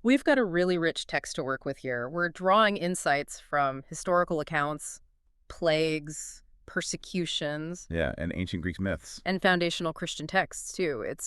We've got a really rich text to work with here. We're drawing insights from historical accounts, plagues, persecutions, Yeah, and ancient Greek myths. and foundational Christian texts, too. It's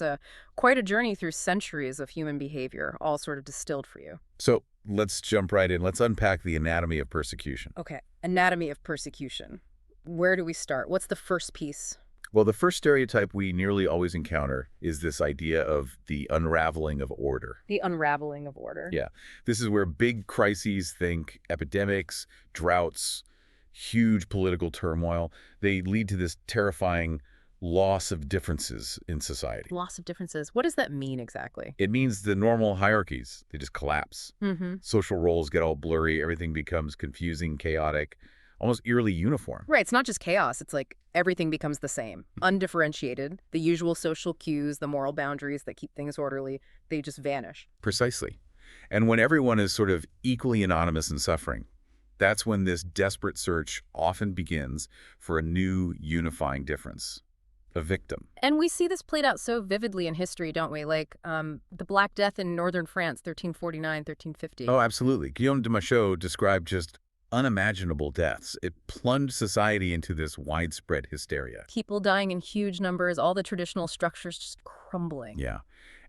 quite a journey through centuries of human behavior, all sort of distilled for you. So let's jump right in. Let's unpack the anatomy of persecution. Okay, anatomy of persecution. Where do we start? What's the first piece? Well, the first stereotype we nearly always encounter is this idea of the unraveling of order. The unraveling of order. Yeah, this is where big crises, think epidemics, droughts, huge political turmoil, they lead to this terrifying loss of differences in society. Loss of differences. What does that mean exactly? It means the normal hierarchies, they just collapse. Mm-hmm. Social roles get all blurry, everything becomes confusing, chaotic, almost eerily uniform. Right, it's not just chaos. It's like everything becomes the same, undifferentiated. The usual social cues, the moral boundaries that keep things orderly, they just vanish. Precisely. And when everyone is sort of equally anonymous in suffering, that's when this desperate search often begins for a new unifying difference, a victim. And we see this played out so vividly in history, don't we? Like the Black Death in northern France, 1349, 1350. Oh, absolutely. Guillaume de Machaut described just unimaginable deaths. It plunged society into this widespread hysteria. People dying in huge numbers, all the traditional structures just crumbling. Yeah.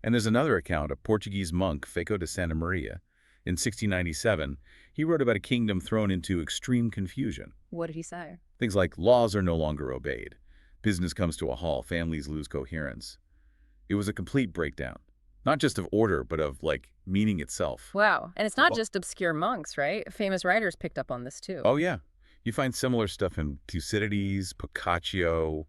And there's another account, a Portuguese monk, Feco de Santa Maria. In 1697, he wrote about a kingdom thrown into extreme confusion. What did he say? Things like laws are no longer obeyed. Business comes to a halt. Families lose coherence. It was a complete breakdown, not just of order, but of, like, meaning itself. Wow. And it's not Well- just obscure monks, right? Famous writers picked up on this too. Oh, yeah. You find similar stuff in Thucydides, Boccaccio,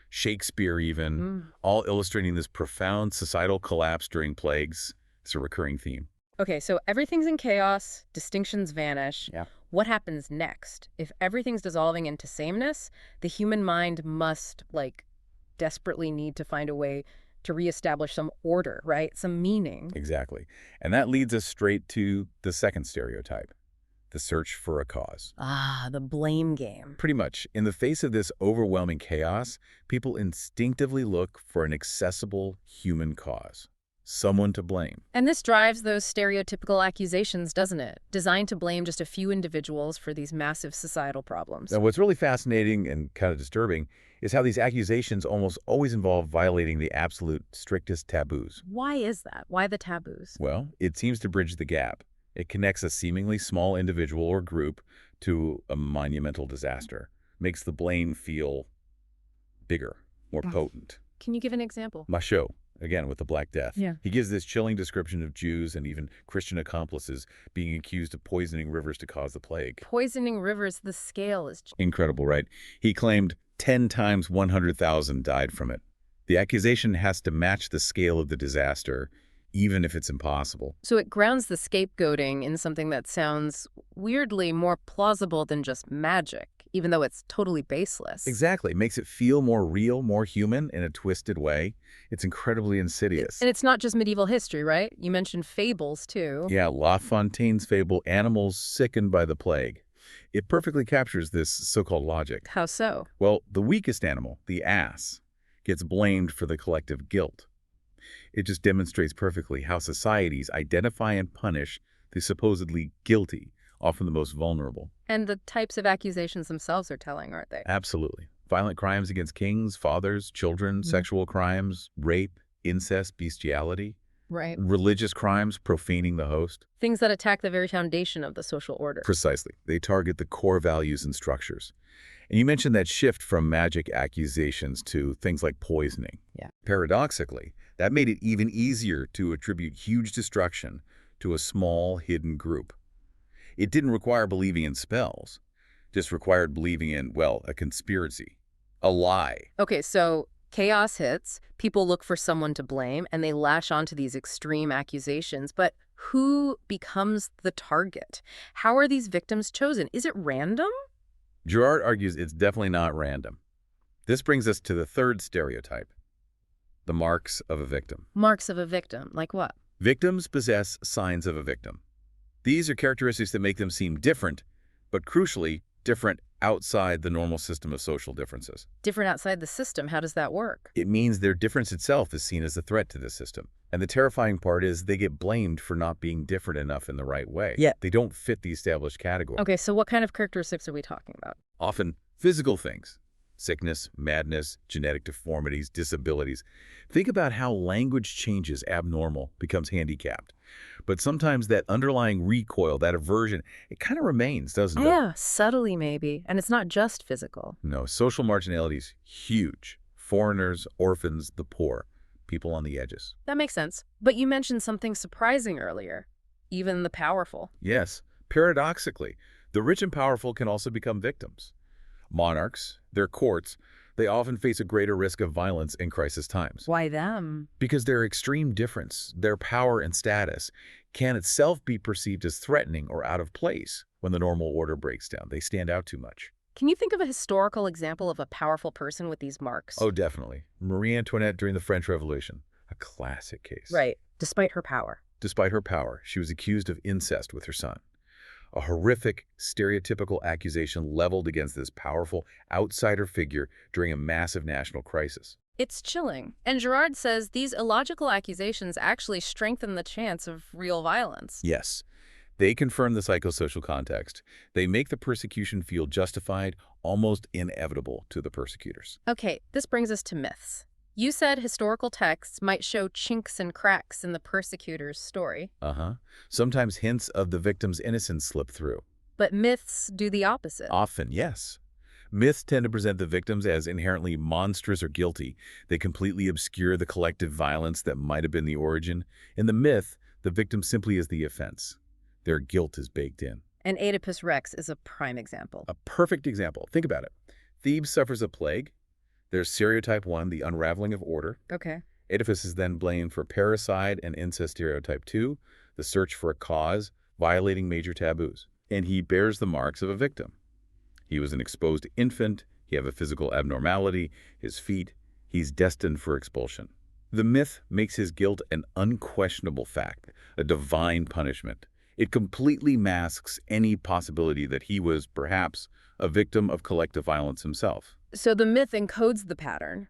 Shakespeare even, Mm. all illustrating this profound societal collapse during plagues. It's a recurring theme. Okay, so everything's in chaos, distinctions vanish. Yeah. What happens next? If everything's dissolving into sameness, the human mind must, like, desperately need to find a way to reestablish some order, right? Some meaning. Exactly. And that leads us straight to the second stereotype, the search for a cause. Ah, the blame game. Pretty much, in the face of this overwhelming chaos, people instinctively look for an accessible human cause, someone to blame. And this drives those stereotypical accusations, doesn't it? Designed to blame just a few individuals for these massive societal problems. Now, what's really fascinating and kind of disturbing is how these accusations almost always involve violating the absolute strictest taboos. Why is that? Why the taboos? Well, it seems to bridge the gap. It connects a seemingly small individual or group to a monumental disaster, makes the blame feel bigger, more potent. Can you give an example? Machaut, again, with the Black Death. Yeah. He gives this chilling description of Jews and even Christian accomplices being accused of poisoning rivers to cause the plague. Poisoning rivers, the scale is... Incredible, right? He claimed 10 times 100,000 died from it. The accusation has to match the scale of the disaster, even if it's impossible. So it grounds the scapegoating in something that sounds weirdly more plausible than just magic, even though it's totally baseless. Exactly. It makes it feel more real, more human in a twisted way. It's incredibly insidious. And it's not just medieval history, right? You mentioned fables, too. Yeah, La Fontaine's fable, Animals Sickened by the Plague. It perfectly captures this so-called logic. How so? Well, the weakest animal, the ass, gets blamed for the collective guilt. It just demonstrates perfectly how societies identify and punish the supposedly guilty, often the most vulnerable. And the types of accusations themselves are telling, aren't they? Absolutely. Violent crimes against kings, fathers, children, sexual crimes, rape, incest, bestiality, Right. religious crimes, profaning the host. Things that attack the very foundation of the social order. Precisely. They target the core values and structures. And you mentioned that shift from magic accusations to things like poisoning. Yeah. Paradoxically, that made it even easier to attribute huge destruction to a small, hidden group. It didn't require believing in spells, just required believing in, well, a conspiracy, a lie. Okay, so chaos hits, people look for someone to blame, and they lash onto these extreme accusations. But who becomes the target? How are these victims chosen? Is it random? Girard argues it's definitely not random. This brings us to the third stereotype, the marks of a victim. Marks of a victim, like what? Victims possess signs of a victim. These are characteristics that make them seem different, but crucially, different outside the normal system of social differences. Different outside the system. How does that work? It means their difference itself is seen as a threat to the system. And the terrifying part is they get blamed for not being different enough in the right way. Yeah. They don't fit the established category. Okay, so what kind of characteristics are we talking about? Often physical things. Sickness, madness, genetic deformities, disabilities. Think about how language changes abnormal, becomes handicapped. But sometimes that underlying recoil, that aversion, it kind of remains, doesn't it? Yeah, subtly maybe. And it's not just physical. No, social marginality is huge. Foreigners, orphans, the poor, people on the edges. That makes sense. But you mentioned something surprising earlier. Even the powerful. Yes, paradoxically, the rich and powerful can also become victims. Monarchs, their courts, they often face a greater risk of violence in crisis times. Why them? Because their extreme difference, their power and status, can itself be perceived as threatening or out of place when the normal order breaks down. They stand out too much. Can you think of a historical example of a powerful person with these marks? Oh, definitely. Marie Antoinette during the French Revolution. A classic case. Right, despite her power. Despite her power, she was accused of incest with her son. A horrific, stereotypical accusation leveled against this powerful outsider figure during a massive national crisis. It's chilling. And Girard says these illogical accusations actually strengthen the chance of real violence. Yes, they confirm the psychosocial context. They make the persecution feel justified, almost inevitable to the persecutors. Okay, this brings us to myths. You said historical texts might show chinks and cracks in the persecutor's story. Sometimes hints of the victim's innocence slip through. But myths do the opposite. Often, yes. Myths tend to present the victims as inherently monstrous or guilty. They completely obscure the collective violence that might have been the origin. In the myth, the victim simply is the offense. Their guilt is baked in. And Oedipus Rex is a prime example. A perfect example. Think about it. Thebes suffers a plague. There's stereotype 1, the unraveling of order. Okay. Oedipus is then blamed for parricide and incest stereotype 2, the search for a cause, violating major taboos. And he bears the marks of a victim. He was an exposed infant, he had a physical abnormality, his feet, he's destined for expulsion. The myth makes his guilt an unquestionable fact, a divine punishment. It completely masks any possibility that he was, perhaps, a victim of collective violence himself. So the myth encodes the pattern.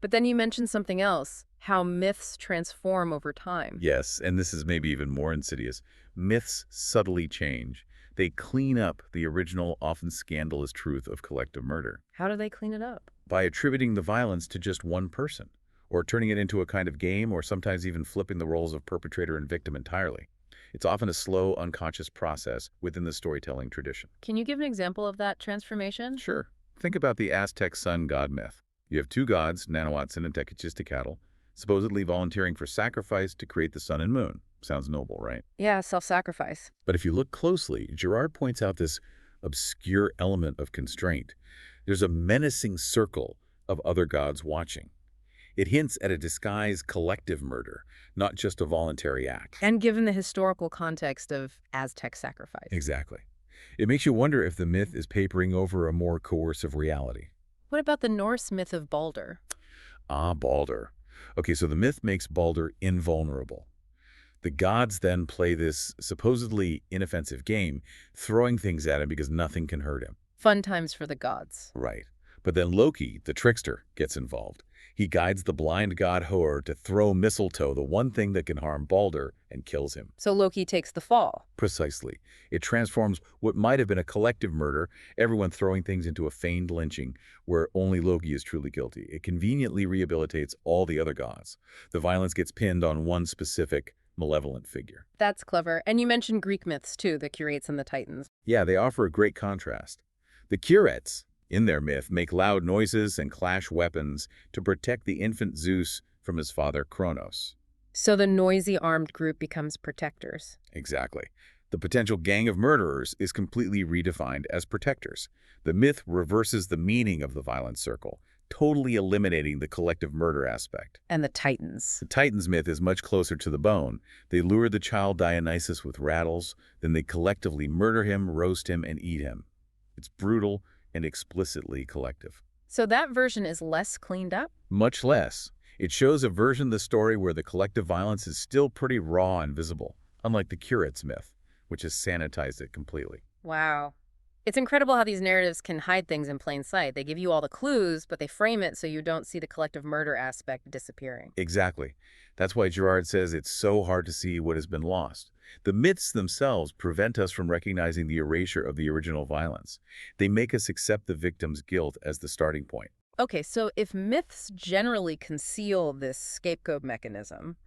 But then you mentioned something else, how myths transform over time. Yes, and this is maybe even more insidious. Myths subtly change. They clean up the original, often scandalous truth of collective murder. How do they clean it up? By attributing the violence to just one person, or turning it into a kind of game, or sometimes even flipping the roles of perpetrator and victim entirely. It's often a slow, unconscious process within the storytelling tradition. Can you give an example of that transformation? Sure. Think about the Aztec sun god myth. You have two gods, Nanahuatzin and Tecatistecatl, supposedly volunteering for sacrifice to create the sun and moon. Sounds noble, right? Yeah, self-sacrifice. But if you look closely, Girard points out this obscure element of constraint. There's a menacing circle of other gods watching. It hints at a disguised collective murder, not just a voluntary act. And given the historical context of Aztec sacrifice. Exactly. It makes you wonder if the myth is papering over a more coercive reality. What about the Norse myth of Balder? Ah, Balder. Okay, so the myth makes Balder invulnerable. The gods then play this supposedly inoffensive game, throwing things at him because nothing can hurt him. Fun times for the gods. Right. But then Loki, the trickster, gets involved. He guides the blind god Hor to throw mistletoe, the one thing that can harm Balder, and kills him. So Loki takes the fall. Precisely. It transforms what might have been a collective murder, everyone throwing things into a feigned lynching, where only Loki is truly guilty. It conveniently rehabilitates all the other gods. The violence gets pinned on one specific, malevolent figure. That's clever. And you mentioned Greek myths, too, the Curates and the Titans. Yeah, they offer a great contrast. The Curates, in their myth, make loud noises and clash weapons to protect the infant Zeus from his father Kronos. So the noisy armed group becomes protectors. Exactly. The potential gang of murderers is completely redefined as protectors. The myth reverses the meaning of the violent circle, totally eliminating the collective murder aspect. And the Titans. The Titans myth is much closer to the bone. They lure the child Dionysus with rattles, then they collectively murder him, roast him, and eat him. It's brutal and explicitly collective. So that version is less cleaned up? Much less. It shows a version of the story where the collective violence is still pretty raw and visible, unlike the Curates myth, which has sanitized it completely. Wow. It's incredible how these narratives can hide things in plain sight. They give you all the clues, but they frame it so you don't see the collective murder aspect disappearing. Exactly. That's why Girard says it's so hard to see what has been lost. The myths themselves prevent us from recognizing the erasure of the original violence. They make us accept the victim's guilt as the starting point. Okay, so if myths generally conceal this scapegoat mechanism,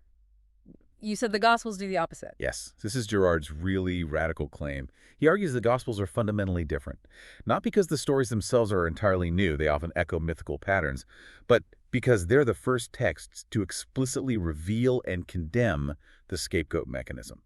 you said the Gospels do the opposite. Yes, this is Girard's really radical claim. He argues the Gospels are fundamentally different, not because the stories themselves are entirely new, they often echo mythical patterns, but because they're the first texts to explicitly reveal and condemn the scapegoat mechanism.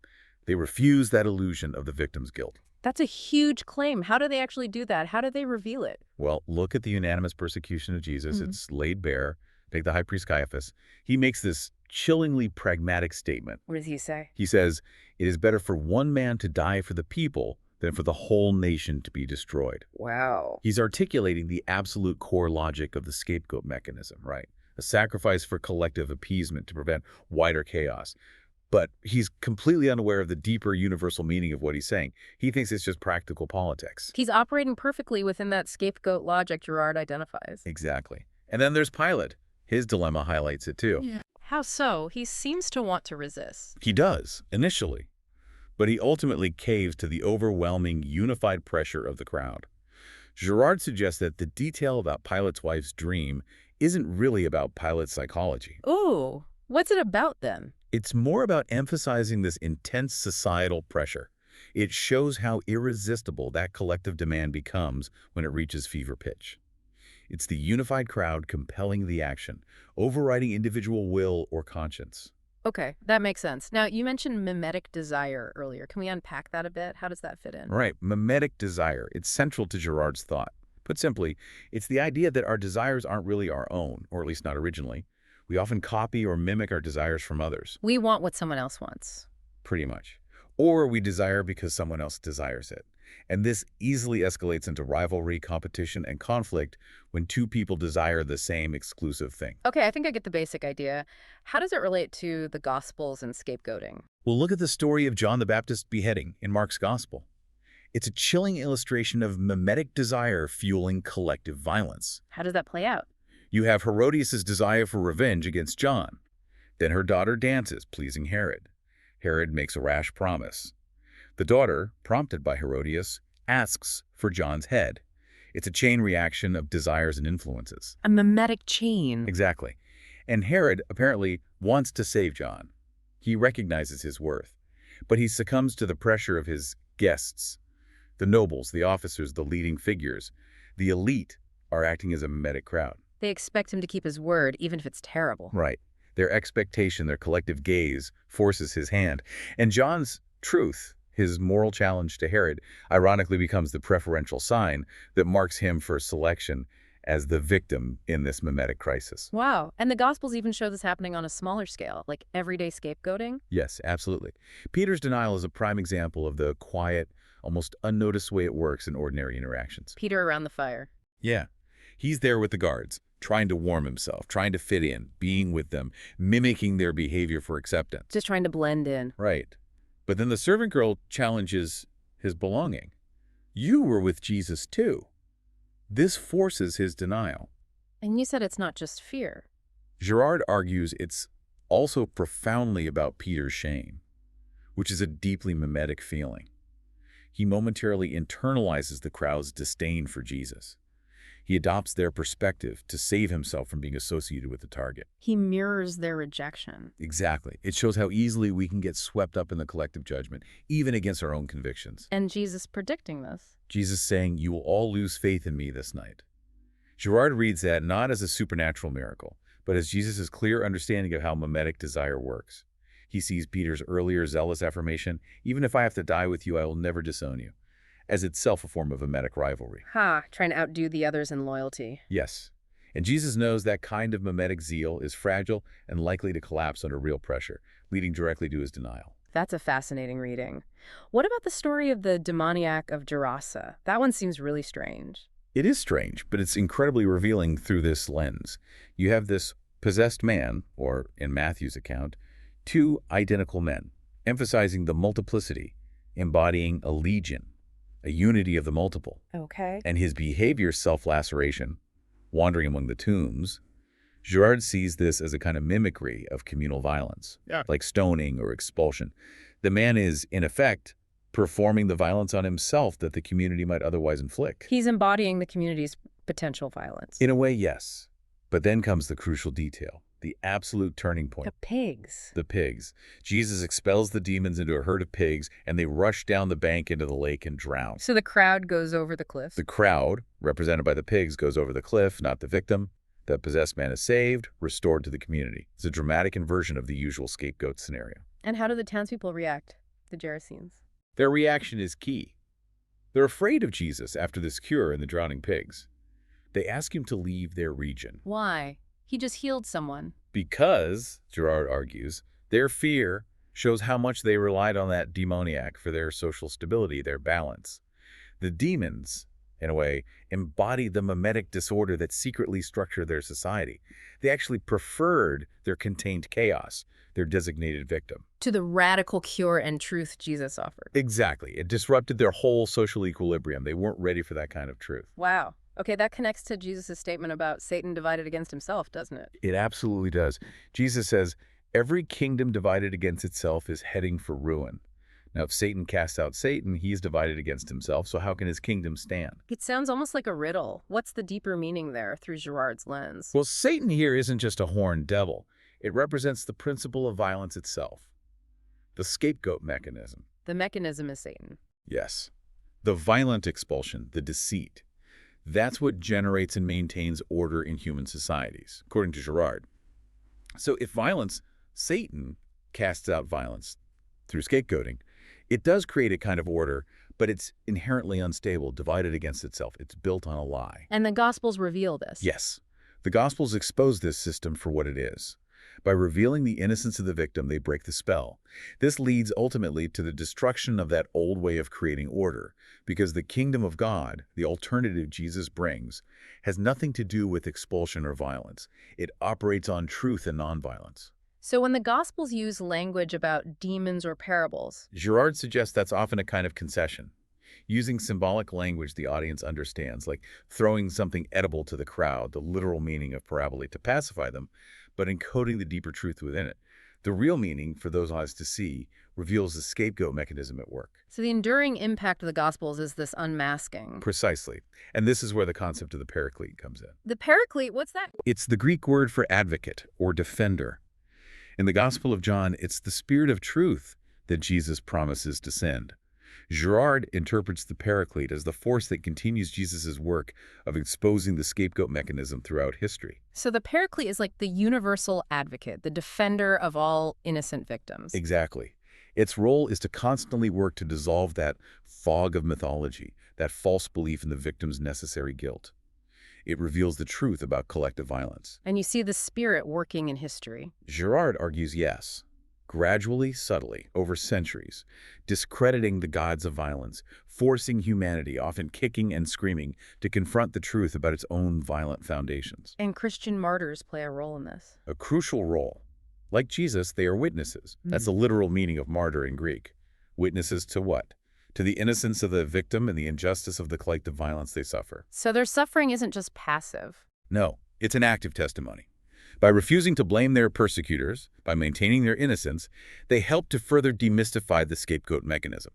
They refuse that illusion of the victim's guilt. That's a huge claim. How do they actually do that? How do they reveal it? Well, look at the unanimous persecution of Jesus. It's laid bare. Take the high priest Caiaphas. He makes this chillingly pragmatic statement. What does he say? He says, "It is better for one man to die for the people than for the whole nation to be destroyed." Wow. He's articulating the absolute core logic of the scapegoat mechanism, right? A sacrifice for collective appeasement to prevent wider chaos. But he's completely unaware of the deeper universal meaning of what he's saying. He thinks it's just practical politics. He's operating perfectly within that scapegoat logic Girard identifies. Exactly. And then there's Pilate. His dilemma highlights it too. Yeah. How so? He seems to want to resist. He does, initially. But he ultimately caves to the overwhelming, unified pressure of the crowd. Girard suggests that the detail about Pilate's wife's dream isn't really about Pilate's psychology. Ooh, what's it about then? It's more about emphasizing this intense societal pressure. It shows how irresistible that collective demand becomes when it reaches fever pitch. It's the unified crowd compelling the action, overriding individual will or conscience. Okay, that makes sense. Now, you mentioned mimetic desire earlier. Can we unpack that a bit? How does that fit in? Right, mimetic desire. It's central to Girard's thought. Put simply, it's the idea that our desires aren't really our own, or at least not originally. We often copy or mimic our desires from others. We want what someone else wants. Pretty much. Or we desire because someone else desires it. And this easily escalates into rivalry, competition, and conflict when two people desire the same exclusive thing. Okay, I think I get the basic idea. How does it relate to the Gospels and scapegoating? Well, look at the story of John the Baptist's beheading in Mark's Gospel. It's a chilling illustration of mimetic desire fueling collective violence. How does that play out? You have Herodias' desire for revenge against John. Then her daughter dances, pleasing Herod. Herod makes a rash promise. The daughter, prompted by Herodias, asks for John's head. It's a chain reaction of desires and influences. A mimetic chain. Exactly. And Herod apparently wants to save John. He recognizes his worth. But he succumbs to the pressure of his guests. The nobles, the officers, the leading figures. The elite are acting as a mimetic crowd. They expect him to keep his word, even if it's terrible. Right. Their expectation, their collective gaze, forces his hand. And John's truth, his moral challenge to Herod, ironically becomes the preferential sign that marks him for selection as the victim in this mimetic crisis. Wow. And the Gospels even show this happening on a smaller scale, like everyday scapegoating? Yes, absolutely. Peter's denial is a prime example of the quiet, almost unnoticed way it works in ordinary interactions. Peter around the fire. Yeah. He's there with the guards, trying to warm himself, trying to fit in, being with them, mimicking their behavior for acceptance. Just trying to blend in. Right. But then the servant girl challenges his belonging. You were with Jesus too. This forces his denial. And you said it's not just fear. Girard argues it's also profoundly about Peter's shame, which is a deeply mimetic feeling. He momentarily internalizes the crowd's disdain for Jesus. He adopts their perspective to save himself from being associated with the target. He mirrors their rejection. Exactly. It shows how easily we can get swept up in the collective judgment, even against our own convictions. And Jesus predicting this. Jesus saying, "You will all lose faith in me this night." Girard reads that not as a supernatural miracle, but as Jesus' clear understanding of how mimetic desire works. He sees Peter's earlier zealous affirmation, "Even if I have to die with you, I will never disown you," as itself a form of mimetic rivalry. Trying to outdo the others in loyalty. Yes. And Jesus knows that kind of mimetic zeal is fragile and likely to collapse under real pressure, leading directly to his denial. That's a fascinating reading. What about the story of the demoniac of Gerasa? That one seems really strange. It is strange, but it's incredibly revealing through this lens. You have this possessed man, or in Matthew's account, two identical men, emphasizing the multiplicity, embodying a legion. a unity of the multiple. Okay. And his behavior, self-laceration, wandering among the tombs, Girard sees this as a kind of mimicry of communal violence, like stoning or expulsion. The man is, in effect, performing the violence on himself that the community might otherwise inflict. He's embodying the community's potential violence. In a way, yes. But then comes the crucial detail, the absolute turning point. The pigs. The pigs. Jesus expels the demons into a herd of pigs, and they rush down the bank into the lake and drown. So the crowd goes over the cliff. The crowd, represented by the pigs, goes over the cliff, not the victim. The possessed man is saved, restored to the community. It's a dramatic inversion of the usual scapegoat scenario. And how do the townspeople react, the Gerasenes? Their reaction is key. They're afraid of Jesus after this cure in the drowning pigs. They ask him to leave their region. Why? He just healed someone. Because, Girard argues, their fear shows how much they relied on that demoniac for their social stability, their balance. The demons, in a way, embody the mimetic disorder that secretly structured their society. They actually preferred their contained chaos, their designated victim. To the radical cure and truth Jesus offered. Exactly. It disrupted their whole social equilibrium. They weren't ready for that kind of truth. Wow. Okay, that connects to Jesus' statement about Satan divided against himself, doesn't it? It absolutely does. Jesus says, every kingdom divided against itself is heading for ruin. Now, if Satan casts out Satan, he is divided against himself, so how can his kingdom stand? It sounds almost like a riddle. What's the deeper meaning there through Girard's lens? Well, Satan here isn't just a horned devil. It represents the principle of violence itself, the scapegoat mechanism. The mechanism is Satan. Yes. The violent expulsion, the deceit. That's what generates and maintains order in human societies, according to Girard. So if violence, Satan casts out violence through scapegoating, it does create a kind of order, but it's inherently unstable, divided against itself. It's built on a lie. And the Gospels reveal this. Yes. The Gospels expose this system for what it is. By revealing the innocence of the victim, they break the spell. This leads ultimately to the destruction of that old way of creating order, because the kingdom of God, the alternative Jesus brings, has nothing to do with expulsion or violence. It operates on truth and nonviolence. So when the Gospels use language about demons or parables, Girard suggests that's often a kind of concession, using symbolic language the audience understands, like throwing something edible to the crowd, the literal meaning of parabole, to pacify them, but encoding the deeper truth within it. The real meaning, for those eyes to see, reveals the scapegoat mechanism at work. so the enduring impact of the Gospels is this unmasking. Precisely. And this is where the concept of the paraclete comes in. The paraclete, what's that? It's the Greek word for advocate or defender. In the Gospel of John, it's the Spirit of truth that Jesus promises to send. Girard interprets the paraclete as the force that continues Jesus' work of exposing the scapegoat mechanism throughout history. So the paraclete is like the universal advocate, the defender of all innocent victims. Exactly. Its role is to constantly work to dissolve that fog of mythology, that false belief in the victim's necessary guilt. It reveals the truth about collective violence. And you see the Spirit working in history. Girard argues yes, gradually, subtly, over centuries, discrediting the gods of violence, forcing humanity, often kicking and screaming, to confront the truth about its own violent foundations. And Christian martyrs play a role in this. A crucial role. Like Jesus, they are witnesses. That's the literal meaning of martyr in Greek. Witnesses to what? To the innocence of the victim and the injustice of the collective violence they suffer. So their suffering isn't just passive. No, it's an active testimony. By refusing to blame their persecutors, by maintaining their innocence, they help to further demystify the scapegoat mechanism.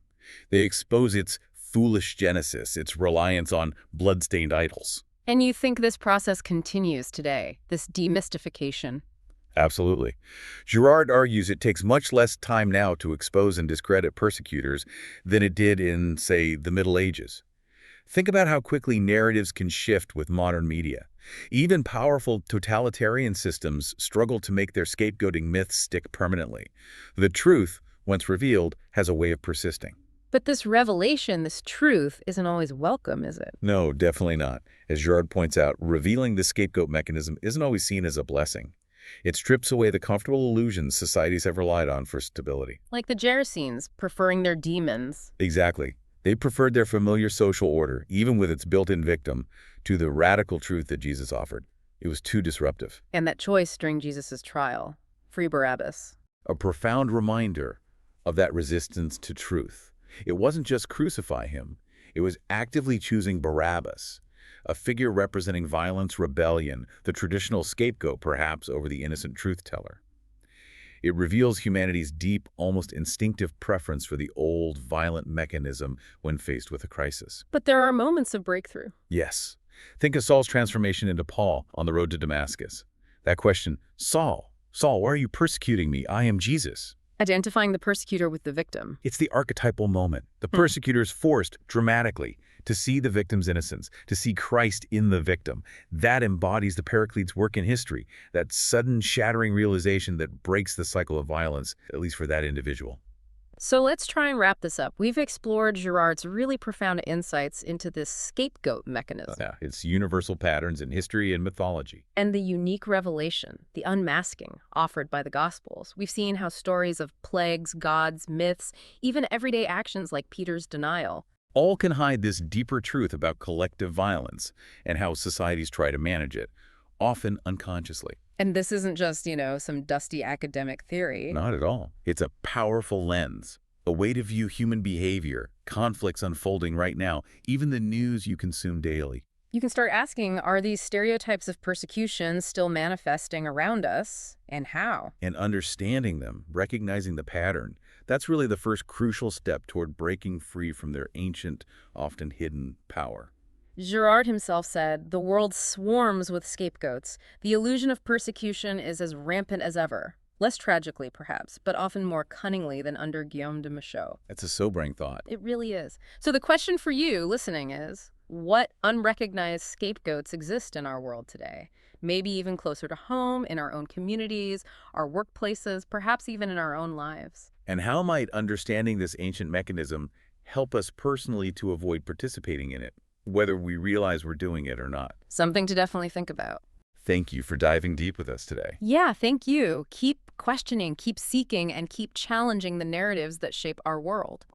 They expose its foolish genesis, its reliance on blood-stained idols. And you think this process continues today, this demystification? Absolutely. Girard argues it takes much less time now to expose and discredit persecutors than it did in, say, the Middle Ages. Think about how quickly narratives can shift with modern media. Even powerful totalitarian systems struggle to make their scapegoating myths stick permanently. The truth, once revealed, has a way of persisting. But this revelation, this truth, isn't always welcome, is it? No, definitely not. As Girard points out, revealing the scapegoat mechanism isn't always seen as a blessing. It strips away the comfortable illusions societies have relied on for stability. Like the Gerasenes, preferring their demons. Exactly. They preferred their familiar social order, even with its built-in victim, to the radical truth that Jesus offered. It was too disruptive. And that choice during Jesus' trial, free Barabbas. A profound reminder of that resistance to truth. It wasn't just crucify him. It was actively choosing Barabbas, a figure representing violence, rebellion, the traditional scapegoat, perhaps, over the innocent truth-teller. It reveals humanity's deep, almost instinctive preference for the old, violent mechanism when faced with a crisis. But there are moments of breakthrough. Yes. Think of Saul's transformation into Paul on the road to Damascus. That question, Saul, Saul, why are you persecuting me? I am Jesus. Identifying the persecutor with the victim. It's the archetypal moment. The persecutor is forced, dramatically, to see the victim's innocence, to see Christ in the victim. That embodies the Paraclete's work in history, that sudden, shattering realization that breaks the cycle of violence, at least for that individual. So let's try and wrap this up. We've explored Girard's really profound insights into this scapegoat mechanism. Yeah, its universal patterns in history and mythology. And the unique revelation, the unmasking, offered by the Gospels. We've seen how stories of plagues, gods, myths, even everyday actions like Peter's denial, All can hide this deeper truth about collective violence and how societies try to manage it, often unconsciously. and this isn't just, some dusty academic theory. Not at all. It's a powerful lens, a way to view human behavior, conflicts unfolding right now, even the news you consume daily. You can start asking, are these stereotypes of persecution still manifesting around us, and how? And understanding them, recognizing the pattern, that's really the first crucial step toward breaking free from their ancient, often hidden power. Girard himself said, "The world swarms with scapegoats. The illusion of persecution is as rampant as ever. Less tragically, perhaps, but often more cunningly than under Guillaume de Machaut." That's a sobering thought. It really is. So the question for you listening is, what unrecognized scapegoats exist in our world today? Maybe even closer to home, in our own communities, our workplaces, perhaps even in our own lives. And how might understanding this ancient mechanism help us personally to avoid participating in it, whether we realize we're doing it or not? Something to definitely think about. Thank you for diving deep with us today. Yeah, thank you. Keep questioning, keep seeking, and keep challenging the narratives that shape our world.